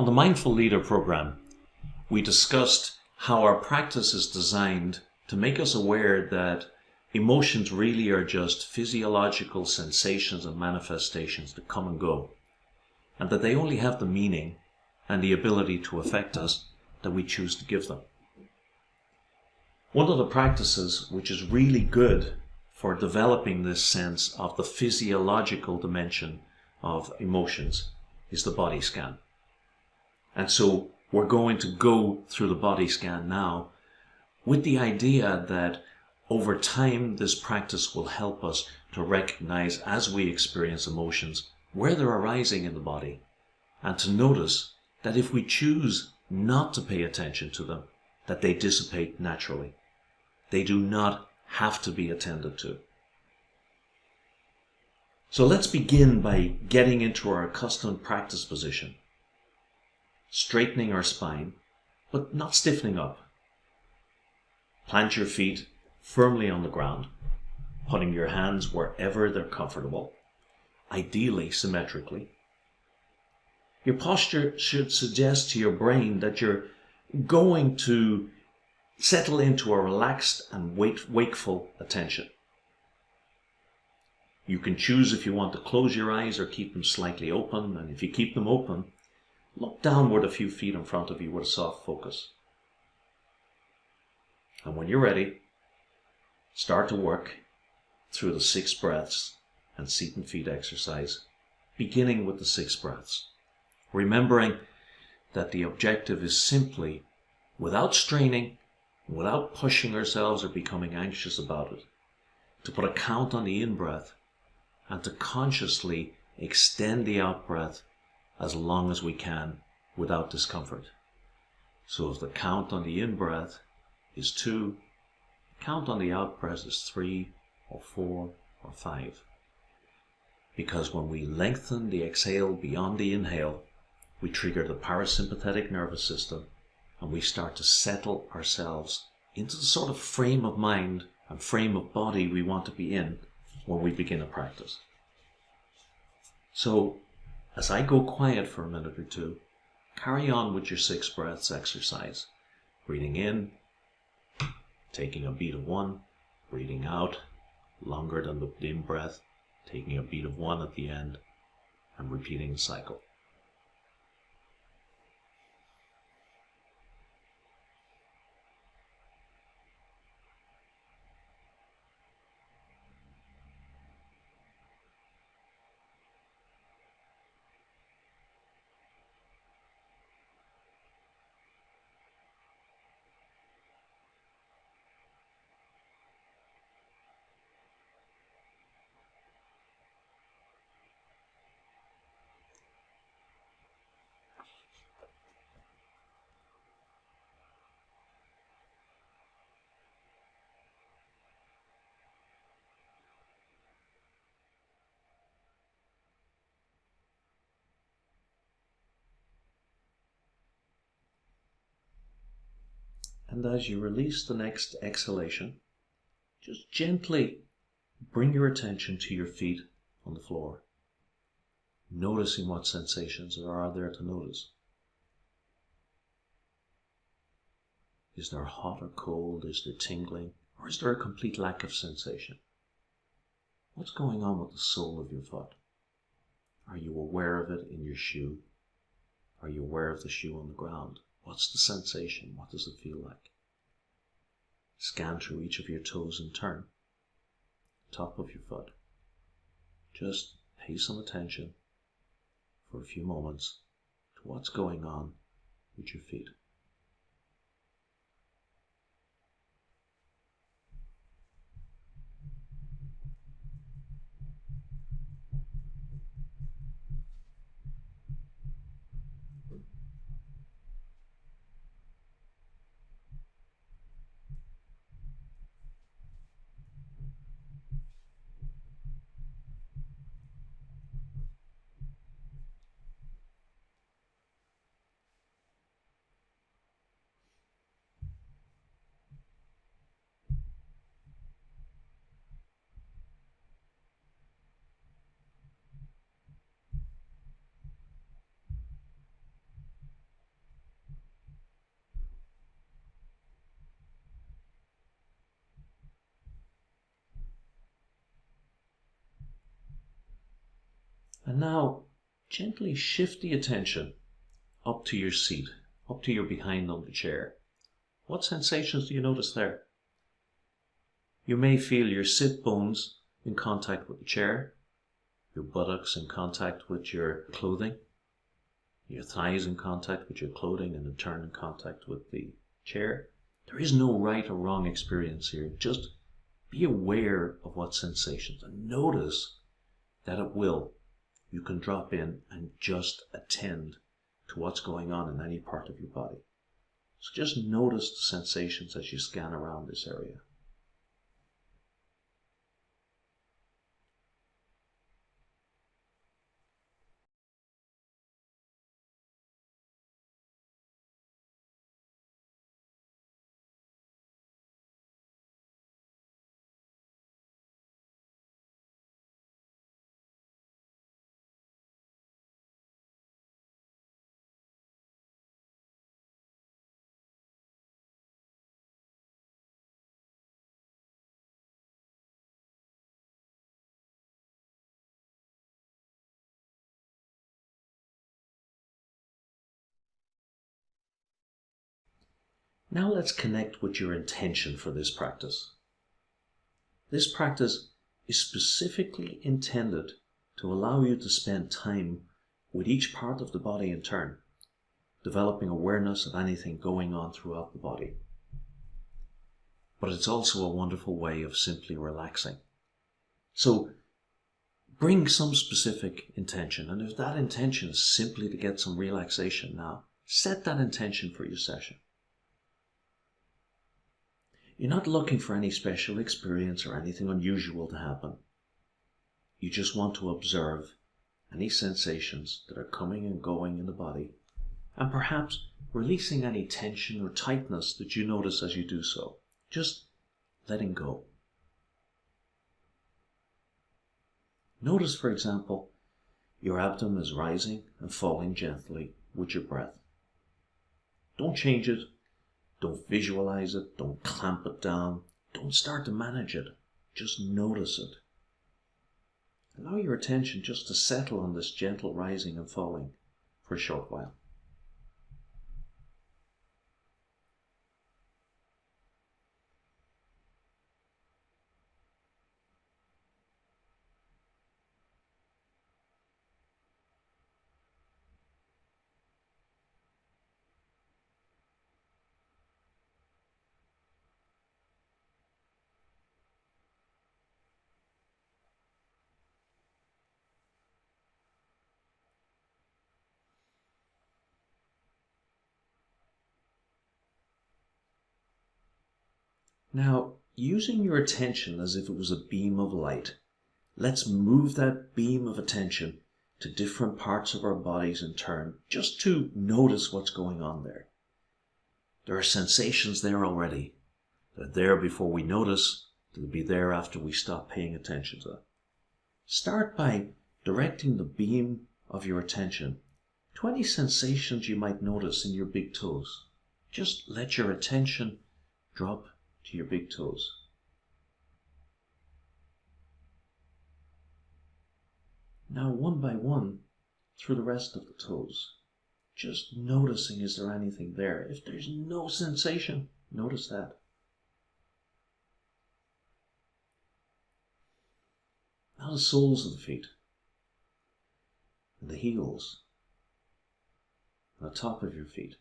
On the Mindful Leader program, we discussed how our practice is designed to make us aware that emotions really are just physiological sensations and manifestations that come and go, and that they only have the meaning and the ability to affect us that we choose to give them. One of the practices which is really good for developing this sense of the physiological dimension of emotions is the body scan. And so we're going to go through the body scan now with the idea that over time this practice will help us to recognize as we experience emotions where they're arising in the body, and to notice that if we choose not to pay attention to them, that they dissipate naturally. They do not have to be attended to. So let's begin by getting into our accustomed practice position, straightening our spine, but not stiffening up. Plant your feet firmly on the ground, putting your hands wherever they're comfortable, ideally symmetrically. Your posture should suggest to your brain that you're going to settle into a relaxed and wakeful attention. You can choose if you want to close your eyes or keep them slightly open, and if you keep them open, look downward a few feet in front of you with a soft focus. And when you're ready, start to work through the 6 breaths and seat and feet exercise, beginning with the 6 breaths. Remembering that the objective is simply, without straining, without pushing ourselves or becoming anxious about it, to put a count on the in-breath and to consciously extend the out-breath as long as we can without discomfort. So if the count on the in-breath is 2, count on the out-breath is 3 or 4 or 5. Because when we lengthen the exhale beyond the inhale, we trigger the parasympathetic nervous system and we start to settle ourselves into the sort of frame of mind and frame of body we want to be in when we begin a practice. So, as I go quiet for a minute or two, carry on with your 6 breaths exercise. Breathing in, taking a beat of 1, breathing out, longer than the in breath, taking a beat of 1 at the end, and repeating the cycle. And as you release the next exhalation, just gently bring your attention to your feet on the floor, noticing what sensations there are there to notice. Is there hot or cold? Is there tingling? Or is there a complete lack of sensation? What's going on with the sole of your foot? Are you aware of it in your shoe? Are you aware of the shoe on the ground? What's the sensation? What does it feel like? Scan through each of your toes in turn. Top of your foot. Just pay some attention for a few moments to what's going on with your feet. And now gently shift the attention up to your seat, up to your behind on the chair. What sensations do you notice there? You may feel your sit bones in contact with the chair, your buttocks in contact with your clothing, your thighs in contact with your clothing, and in turn in contact with the chair. There is no right or wrong experience here. Just be aware of what sensations and notice that at will you can drop in and just attend to what's going on in any part of your body. So just notice the sensations as you scan around this area. Now let's connect with your intention for this practice. This practice is specifically intended to allow you to spend time with each part of the body in turn, developing awareness of anything going on throughout the body. But it's also a wonderful way of simply relaxing. So bring some specific intention, and if that intention is simply to get some relaxation now, set that intention for your session. You're not looking for any special experience or anything unusual to happen. You just want to observe any sensations that are coming and going in the body, and perhaps releasing any tension or tightness that you notice as you do so. Just letting go. Notice, for example, your abdomen is rising and falling gently with your breath. Don't change it. Don't visualize it. Don't clamp it down. Don't start to manage it. Just notice it. Allow your attention just to settle on this gentle rising and falling for a short while. Now, using your attention as if it was a beam of light, let's move that beam of attention to different parts of our bodies in turn, just to notice what's going on there. There are sensations there already. They're there before we notice. They'll be there after we stop paying attention to them. Start by directing the beam of your attention to any sensations you might notice in your big toes. Just let your attention drop to your big toes. Now, one by one, through the rest of the toes, just noticing, is there anything there? If there's no sensation, notice that. Now the soles of the feet, and the heels, and the top of your feet.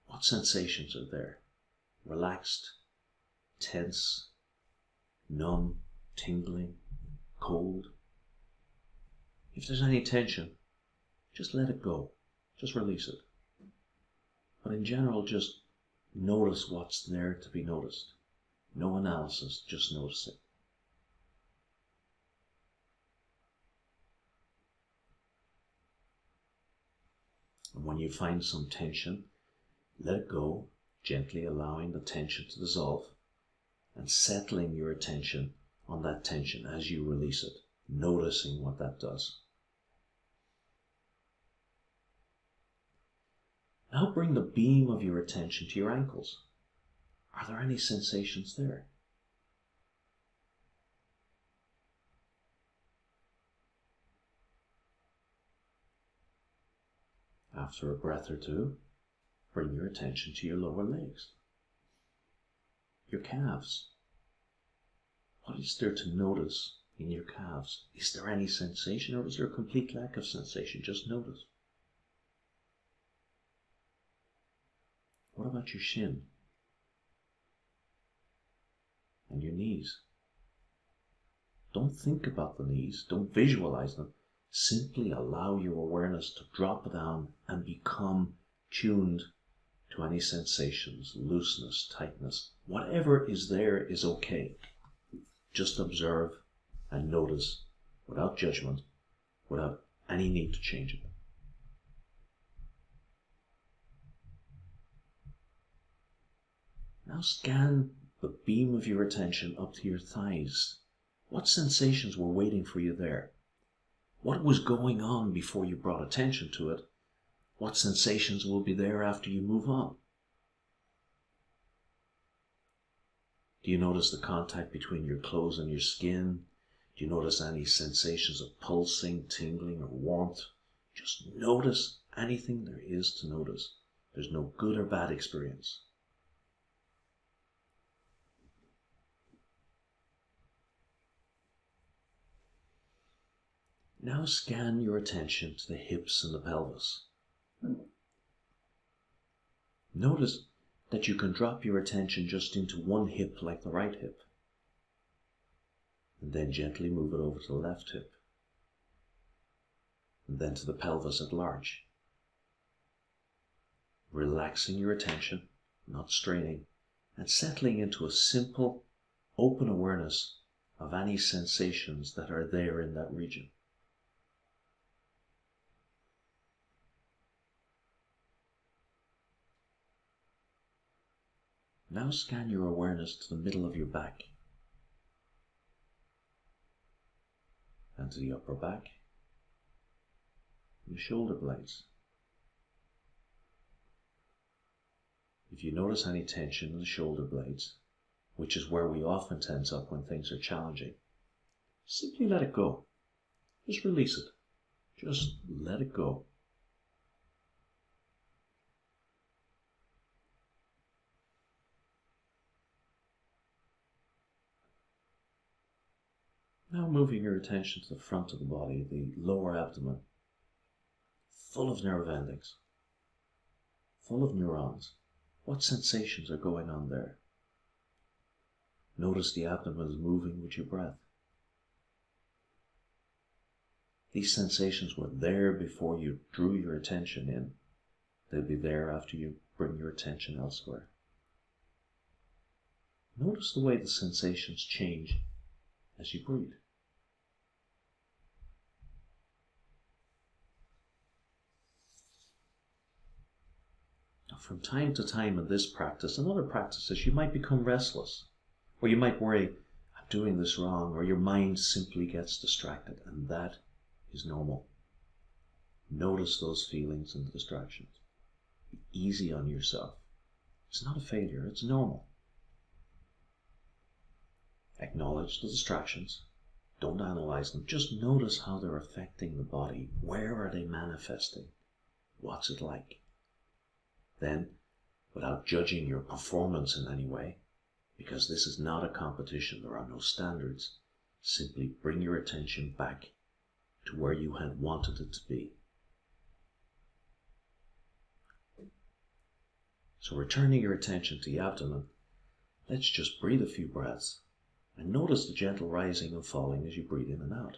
What sensations are there? Relaxed, tense, numb, tingling, cold. If there's any tension, just let it go. Just release it. But in general, just notice what's there to be noticed. No analysis, just notice it. And when you find some tension, let it go, gently allowing the tension to dissolve and settling your attention on that tension as you release it, noticing what that does. Now bring the beam of your attention to your ankles. Are there any sensations there? After a breath or two, bring your attention to your lower legs, your calves. What is there to notice in your calves? Is there any sensation, or is there a complete lack of sensation? Just notice. What about your shin and your knees? Don't think about the knees, don't visualize them. Simply allow your awareness to drop down and become tuned to any sensations, looseness, tightness. Whatever is there is okay. Just observe and notice without judgment, without any need to change it. Now scan the beam of your attention up to your thighs. What sensations were waiting for you there? What was going on before you brought attention to it? What sensations will be there after you move on? Do you notice the contact between your clothes and your skin? Do you notice any sensations of pulsing, tingling, or warmth? Just notice anything there is to notice. There's no good or bad experience. Now scan your attention to the hips and the pelvis. Notice that you can drop your attention just into one hip, like the right hip, and then gently move it over to the left hip, and then to the pelvis at large. Relaxing your attention, not straining, and settling into a simple, open awareness of any sensations that are there in that region. Now scan your awareness to the middle of your back and to the upper back and the shoulder blades. If you notice any tension in the shoulder blades, which is where we often tense up when things are challenging, simply let it go. Just release it. Just let it go. Now moving your attention to the front of the body, the lower abdomen, full of nerve endings, full of neurons. What sensations are going on there? Notice the abdomen is moving with your breath. These sensations were there before you drew your attention in. They'll be there after you bring your attention elsewhere. Notice the way the sensations change as you breathe. Now, from time to time in this practice and other practices, you might become restless, or you might worry, I'm doing this wrong, or your mind simply gets distracted, and that is normal. Notice those feelings and distractions. Be easy on yourself. It's not a failure, it's normal. Acknowledge the distractions. Don't analyze them. Just notice how they're affecting the body. Where are they manifesting? What's it like? Then, without judging your performance in any way, because this is not a competition, there are no standards, simply bring your attention back to where you had wanted it to be. So returning your attention to the abdomen, let's just breathe a few breaths. And notice the gentle rising and falling as you breathe in and out.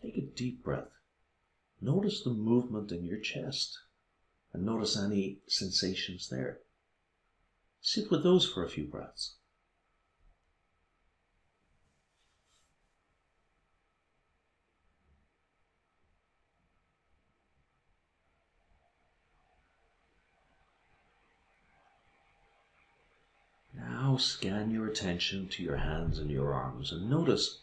Take a deep breath. Notice the movement in your chest and notice any sensations there. Sit with those for a few breaths. Now scan your attention to your hands and your arms and notice.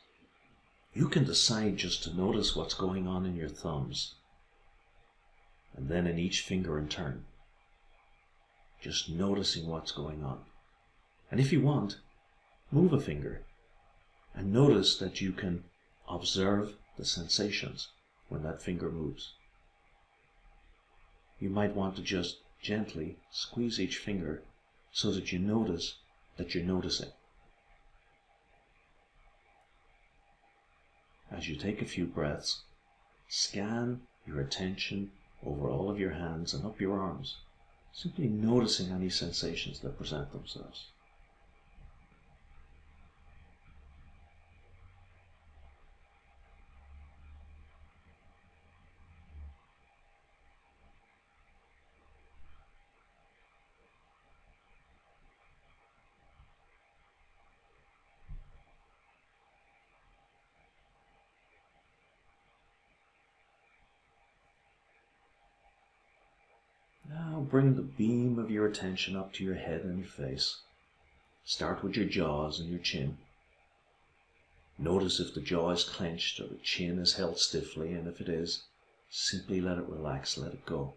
You can decide just to notice what's going on in your thumbs, and then in each finger in turn. just noticing what's going on. And if you want, move a finger and notice that you can observe the sensations when that finger moves. You might want to just gently squeeze each finger so that you notice that you're noticing. As you take a few breaths, scan your attention over all of your hands and up your arms, simply noticing any sensations that present themselves. Now bring the beam of your attention up to your head and your face. Start with your jaws and your chin. Notice if the jaw is clenched or the chin is held stiffly, and if it is, simply let it relax, let it go.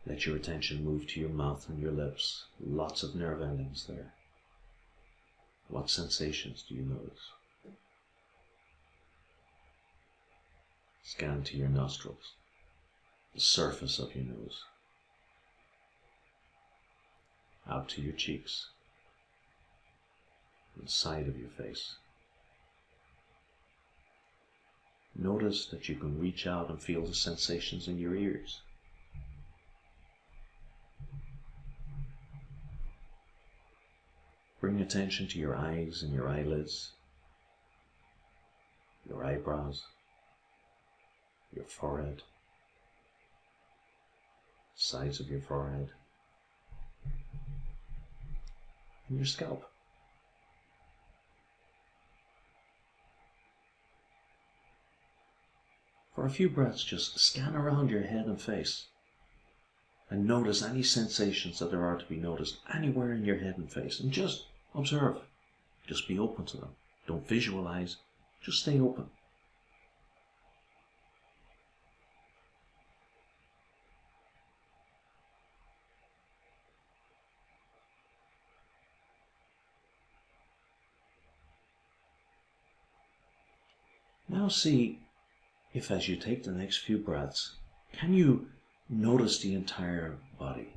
Let your attention move to your mouth and your lips. Lots of nerve endings there. What sensations do you notice? Scan to your nostrils, the surface of your nose, out to your cheeks, and the side of your face. Notice that you can reach out and feel the sensations in your ears. Bring attention to your eyes and your eyelids, your eyebrows, your forehead, sides of your forehead, and your scalp. For a few breaths, just scan around your head and face and notice any sensations that there are to be noticed anywhere in your head and face, and just observe. Just be open to them. Don't visualize, just stay open. Now see if, as you take the next few breaths, can you notice the entire body?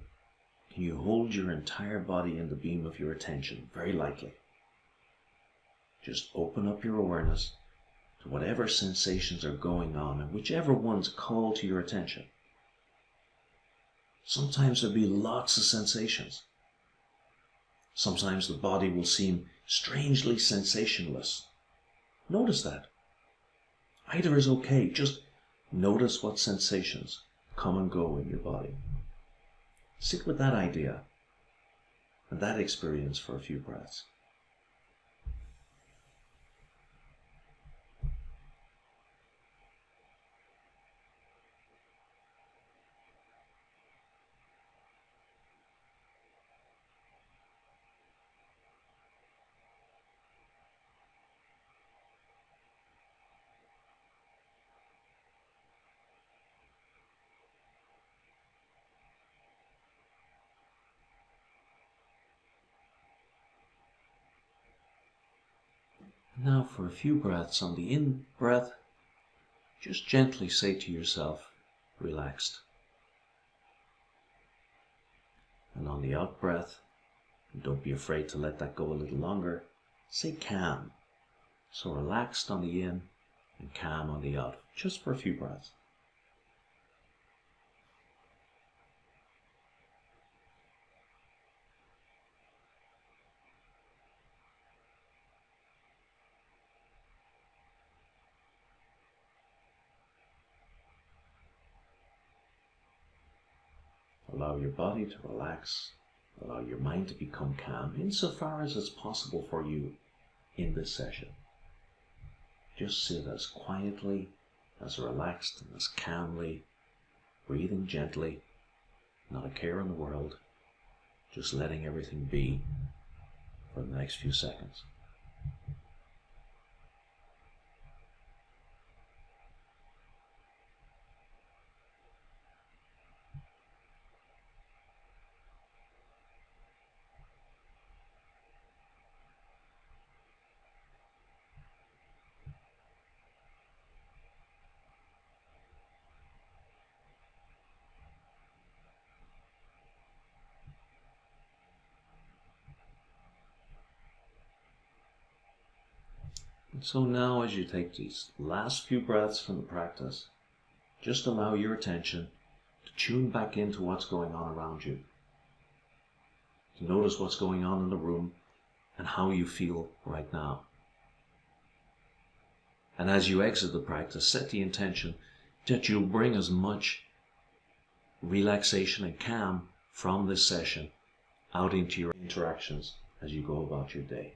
Can you hold your entire body in the beam of your attention very lightly? Just open up your awareness to whatever sensations are going on and whichever ones call to your attention. Sometimes there'll be lots of sensations. Sometimes the body will seem strangely sensationless. Notice that. Either is okay. Just notice what sensations come and go in your body. Sit with that idea and that experience for a few breaths. Now for a few breaths, on the in-breath, just gently say to yourself, relaxed. And on the out-breath, don't be afraid to let that go a little longer, say calm. So relaxed on the in and calm on the out, just for a few breaths. Allow your body to relax, allow your mind to become calm insofar as it's possible for you in this session. Just sit as quietly, as relaxed and as calmly, breathing gently, not a care in the world, just letting everything be for the next few seconds. And so now, as you take these last few breaths from the practice, just allow your attention to tune back into what's going on around you. To notice what's going on in the room and how you feel right now. And as you exit the practice, set the intention that you'll bring as much relaxation and calm from this session out into your interactions as you go about your day.